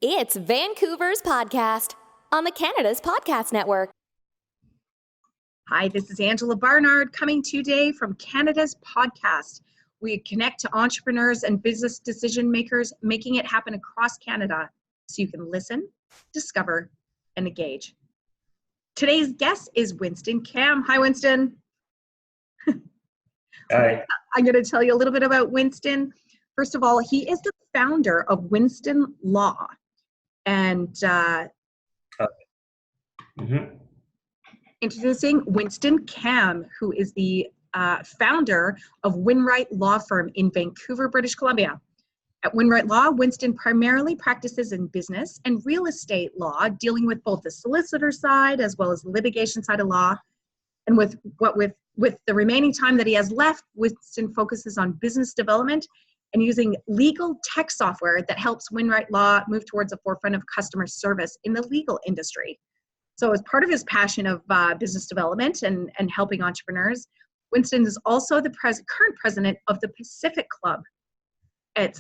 It's Vancouver's podcast on the Canada's Podcast Network. Hi, this is Angela Barnard coming today from Canada's podcast. We connect to entrepreneurs and business decision makers, making it happen across Canada so you can listen, discover, and engage. Today's guest is Winston Kam. Hi, Winston. Hi. I'm going to tell you a little bit about Winston. First of all, he is the founder of Winston Law. And introducing Winston Kam, who is the founder of Winright Law firm in Vancouver, British Columbia. At Winright Law, Winston primarily practices in business and real estate law, dealing with both the solicitor side as well as the litigation side of law. And with the remaining time that he has left, Winston focuses on business development and using legal tech software that helps Winright Law move towards the forefront of customer service in the legal industry. So as part of his passion of business development and helping entrepreneurs, Winston is also the current president of the Pacific Club. It's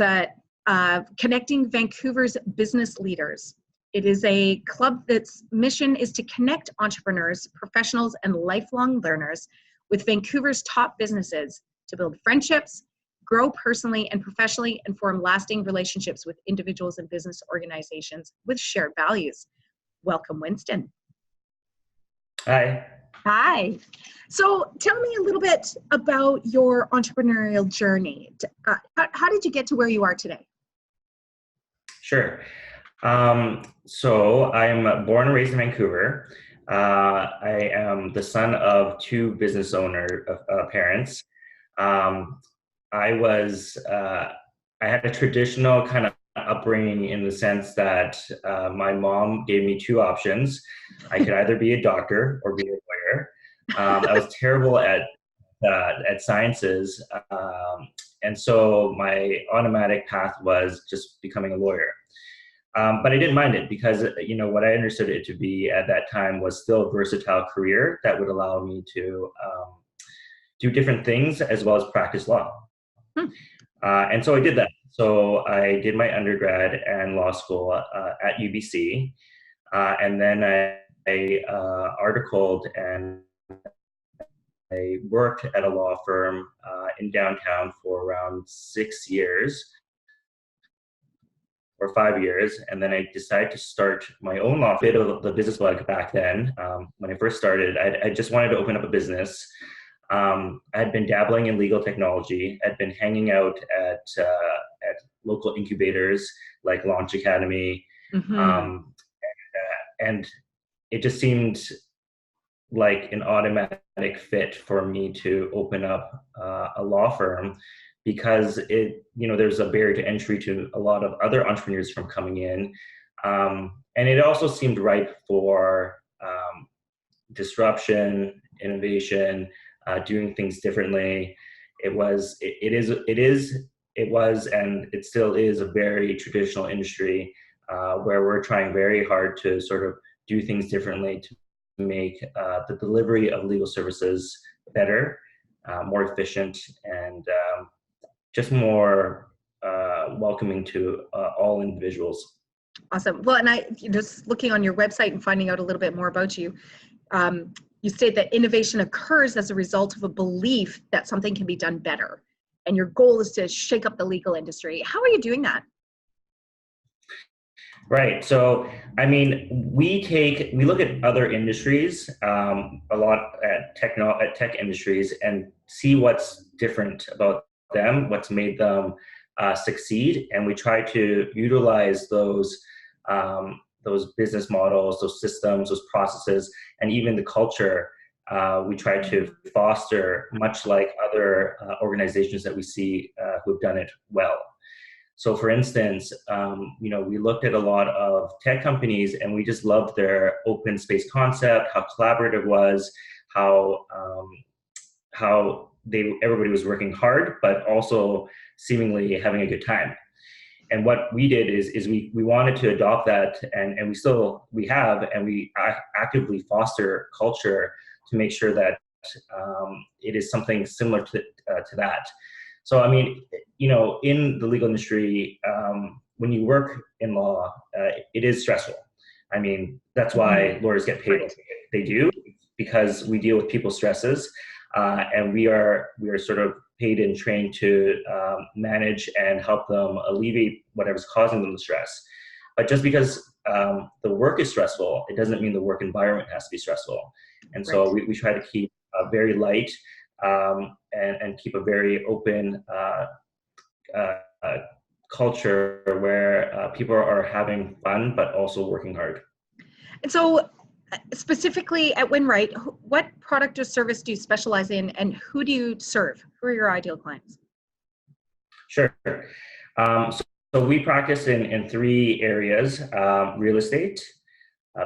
connecting Vancouver's business leaders. It is a club that's mission is to connect entrepreneurs, professionals, and lifelong learners with Vancouver's top businesses to build friendships, grow personally and professionally, and form lasting relationships with individuals and business organizations with shared values. Welcome, Winston. Hi. Hi. So tell me a little bit about your entrepreneurial journey. How did you get to where you are today? Sure. So I'm born and raised in Vancouver. I am the son of two business owner parents. I had a traditional kind of upbringing in the sense that my mom gave me two options. I could either be a doctor or be a lawyer. I was terrible at sciences, and so my automatic path was just becoming a lawyer. But I didn't mind it because, what I understood it to be at that time was still a versatile career that would allow me to do different things as well as practice law. And so I did that. So I did my undergrad and law school at UBC, and then I articled and I worked at a law firm in downtown for around 6 years or 5 years, and then I decided to start my own law. Bit of the business bug back then. When I first started, I just wanted to open up a business. I had been dabbling in legal technology. I'd been hanging out at local incubators like Launch Academy, and it just seemed like an automatic fit for me to open up a law firm because there's a barrier to entry to a lot of other entrepreneurs from coming in, and it also seemed ripe for disruption, innovation. Doing things differently. It was, and it still is a very traditional industry where we're trying very hard to sort of do things differently to make the delivery of legal services better, more efficient, and just more welcoming to all individuals. Awesome. Well, and I just looking on your website and finding out a little bit more about you. You state that innovation occurs as a result of a belief that something can be done better. And your goal is to shake up the legal industry. How are you doing that? Right. So, we look at other industries, a lot at tech industries, and see what's different about them, what's made them succeed. And we try to utilize those business models, those systems, those processes, and even the culture we try to foster, much like other organizations that we see who've done it well. So for instance, we looked at a lot of tech companies and we just loved their open space concept, how collaborative it was, how everybody was working hard, but also seemingly having a good time. And what we did is we wanted to adopt that, and we have, and we actively foster culture to make sure that it is something similar to that. So, in the legal industry, when you work in law, it is stressful. I mean, that's why lawyers get paid what they do, because we deal with people's stresses, and we are sort of paid and trained to manage and help them alleviate whatever's causing them the stress. But just because the work is stressful, it doesn't mean the work environment has to be stressful. And so we try to keep very light and keep a very open culture where people are having fun, but also working hard. And so specifically at Winright, what product or service do you specialize in, and who do you serve? Who are your ideal clients? Sure. So we practice in three areas: real estate,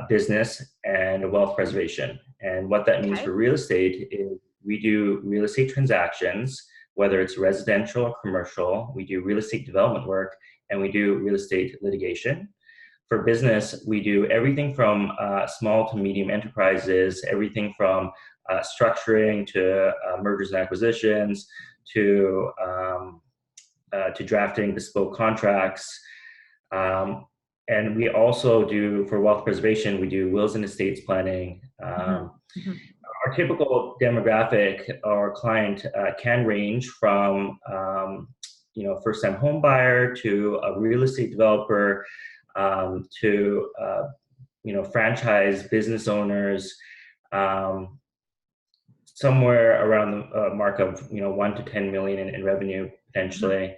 business, and wealth preservation. And what that means for real estate is we do real estate transactions, whether it's residential or commercial. We do real estate development work, and we do real estate litigation. For business, we do everything from small to medium enterprises, everything from structuring to mergers and acquisitions to drafting bespoke contracts. And we also do, for wealth preservation, we do wills and estates planning. Our typical demographic or client can range from first-time home buyer to a real estate developer to franchise business owners, somewhere around the mark of 1 to 10 million in revenue potentially.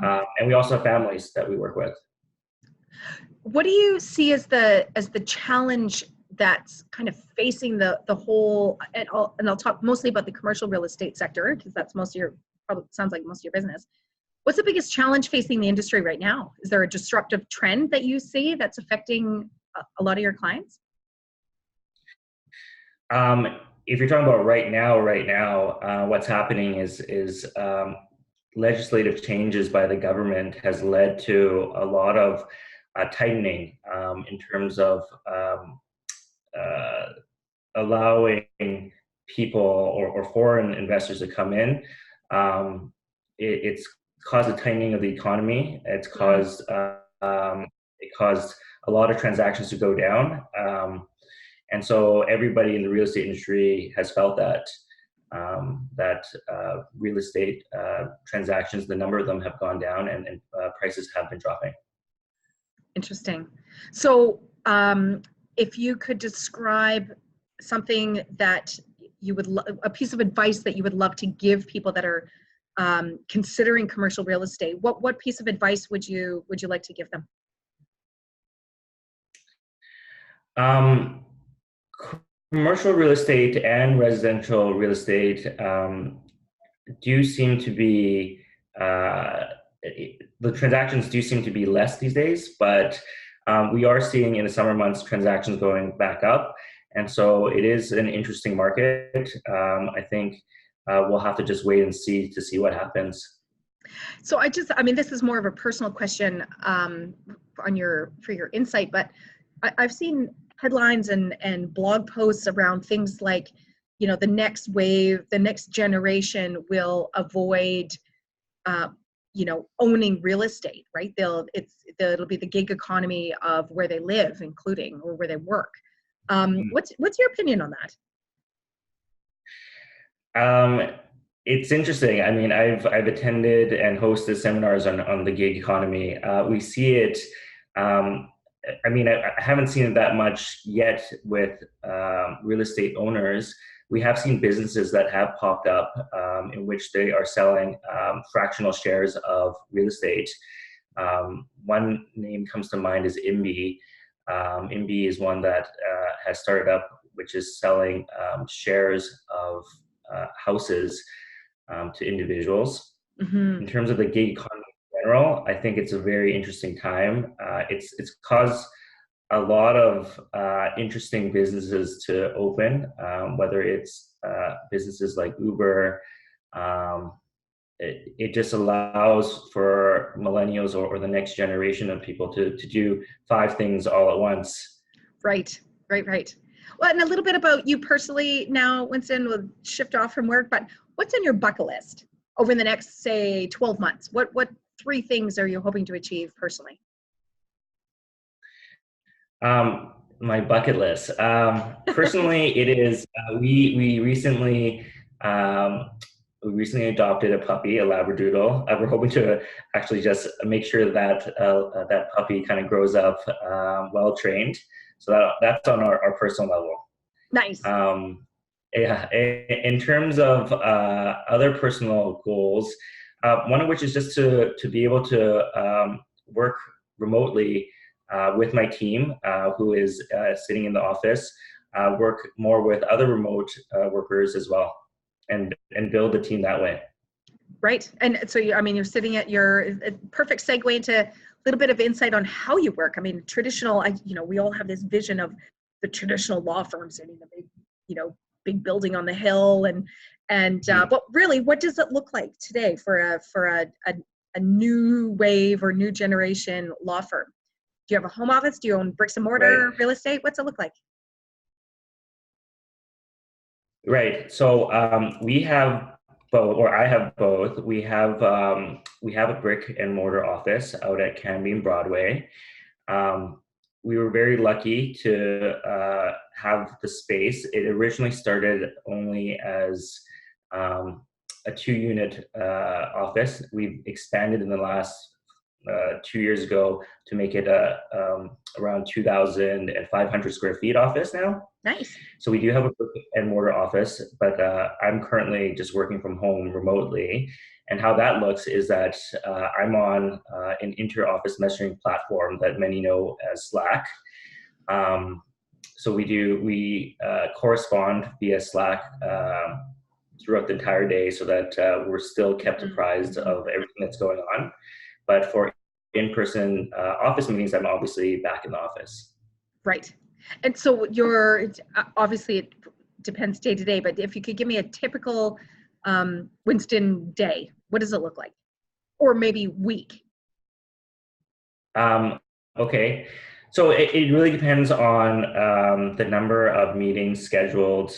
And we also have families that we work with. What do you see as the challenge that's kind of facing the whole, and I'll talk mostly about the commercial real estate sector, because that's probably sounds like most of your business. What's the biggest challenge facing the industry right now? Is there a disruptive trend that you see that's affecting a lot of your clients? If you're talking about right now, what's happening is legislative changes by the government has led to a lot of tightening in terms of allowing people or foreign investors to come in. It's caused a tightening of the economy. It's caused a lot of transactions to go down. And so everybody in the real estate industry has felt that real estate transactions, the number of them have gone down, and prices have been dropping. Interesting. So if you could describe something that you would, a piece of advice that you would love to give people that are considering commercial real estate, what piece of advice would you like to give them? Commercial real estate and residential real estate do seem to be, the transactions do seem to be less these days, but we are seeing in the summer months transactions going back up. And so it is an interesting market. I think we'll have to just wait and see what happens. So this is more of a personal question for your insight, but I've seen headlines and blog posts around things like, the next wave, the next generation will avoid, owning real estate, right? It'll be the gig economy of where they live, including, or where they work. What's your opinion on that? It's interesting. I mean, I've attended and hosted seminars on the gig economy. We see it. I haven't seen it that much yet with real estate owners. We have seen businesses that have popped up in which they are selling fractional shares of real estate. One name comes to mind is IMBI. IMBI is one that has started up, which is selling shares of houses to individuals. In terms of the gig economy in general, I think it's a very interesting time. It's caused a lot of interesting businesses to open, whether it's businesses like Uber. It just allows for millennials or the next generation of people to do 5 things all at once. Right. Well, and a little bit about you personally now, Winston. We'll shift off from work, but what's on your bucket list over the next, say, 12 months? What 3 things are you hoping to achieve personally? My bucket list. Personally, it is. Um, we recently adopted a puppy, a Labradoodle. We're hoping to actually just make sure that that puppy kind of grows up well trained. So that's on our personal level. Nice. Yeah. In terms of other personal goals, one of which is just to be able to work remotely with my team, who is sitting in the office, work more with other remote workers as well, and build a team that way. Right. And so, you're sitting at your perfect segue into a little bit of insight on how you work. I mean, traditional, we all have this vision of the traditional law firm sitting in the big, big building on the hill. But really, what does it look like today for a new wave or new generation law firm? Do you have a home office? Do you own bricks and mortar real estate? What's it look like? Right. So we have both, or I have both. We have a brick and mortar office out at Canby and Broadway. We were very lucky to have the space. It originally started only as a 2-unit office. We've expanded in the last 2 years ago to make it around 2,500 square feet office now. Nice. So we do have a brick and mortar office, but I'm currently just working from home remotely. And how that looks is that I'm on an inter-office messaging platform that many know as Slack. So we correspond via Slack throughout the entire day, so that we're still kept apprised of everything that's going on. But for in-person office meetings, I'm obviously back in the office. Right. And so obviously it depends day to day, but if you could give me a typical Winston day, what does it look like? Or maybe week? Okay. So it really depends on the number of meetings scheduled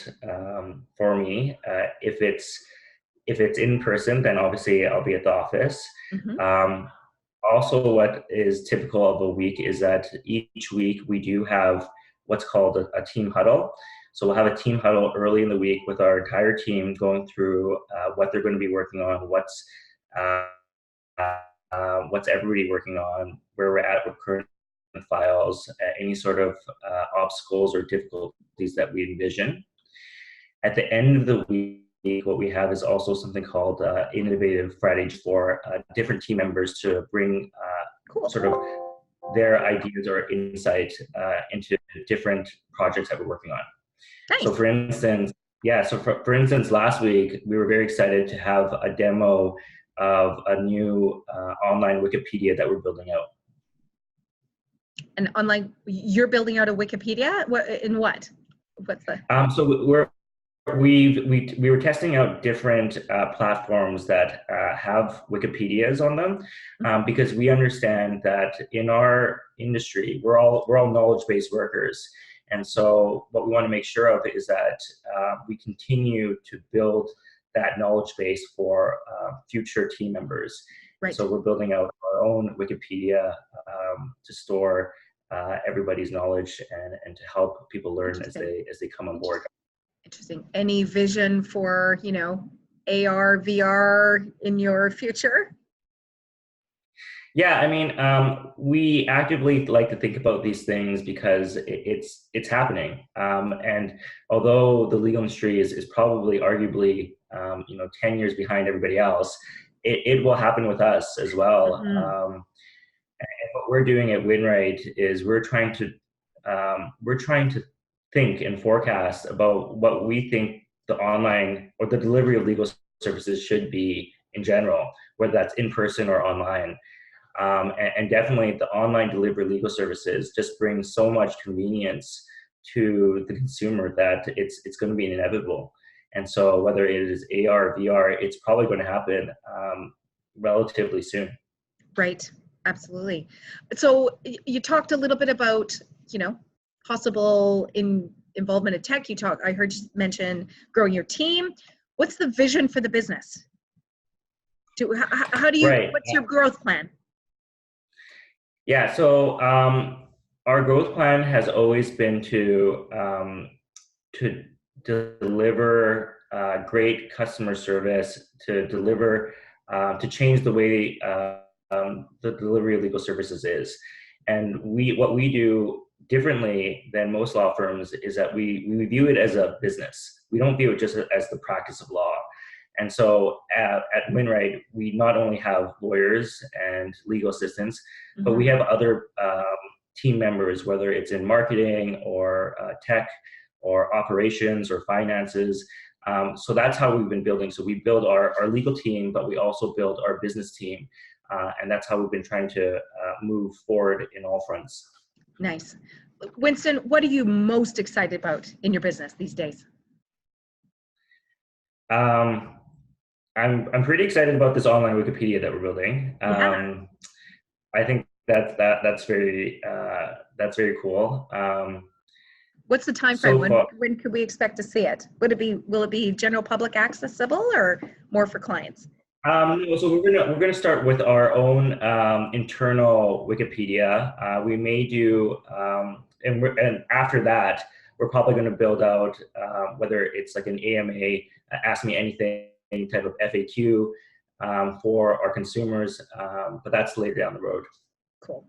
for me. If it's in person, then obviously I'll be at the office. Also, what is typical of a week is that each week we do have what's called a team huddle. So we'll have a team huddle early in the week with our entire team going through what they're going to be working on, what's everybody working on, where we're at with current files, any sort of obstacles or difficulties that we envision. At the end of the week, what we have is also something called Innovative Friday for different team members to bring sort of their ideas or insight into different projects that we're working on. Nice. So for instance, for instance, last week, we were very excited to have a demo of a new online Wikipedia that we're building out. And online, you're building out a Wikipedia? What's the? So we were testing out different platforms that have Wikipedias on them, because we understand that in our industry we're all knowledge-based workers, and so what we want to make sure of is that we continue to build that knowledge base for future team members. Right. So we're building out our own Wikipedia to store everybody's knowledge and to help people learn as they come on board. Interesting. Any vision for, ARVR in your future? Yeah, I mean, we actively like to think about these things because it's happening. And although the legal industry is probably arguably 10 years behind everybody else, it will happen with us as well. And what we're doing at Winright is we're trying to think and forecast about what we think the online or the delivery of legal services should be in general, whether that's in person or online. And definitely the online delivery of legal services just brings so much convenience to the consumer that it's going to be inevitable. And so whether it is AR, VR, it's probably going to happen relatively soon. Right. Absolutely. So you talked a little bit about, possible involvement in tech. I heard you mention growing your team. What's the vision for the business? How do you, what's your growth plan? Yeah, so Our growth plan has always been to deliver great customer service, to deliver, to change the way the delivery of legal services is. And what we do differently than most law firms is that we view it as a business. We don't view it just as the practice of law. And so at Winright, we not only have lawyers and legal assistants, but we have other team members, whether it's in marketing or tech or operations or finances. So that's how we've been building. So we build our legal team, but we also build our business team. And that's how we've been trying to move forward in all fronts. Nice. Winston, what are you most excited about in your business these days? I'm pretty excited about this online Wikipedia that we're building. I think that's very cool. What's the time frame? When could we expect to see it? Will it be general public accessible or more for clients? So we're gonna start with our own internal Wikipedia. We may do, and after that, we're probably going to build out whether it's like an AMA, Ask Me Anything, any type of FAQ for our consumers, but that's later down the road. Cool.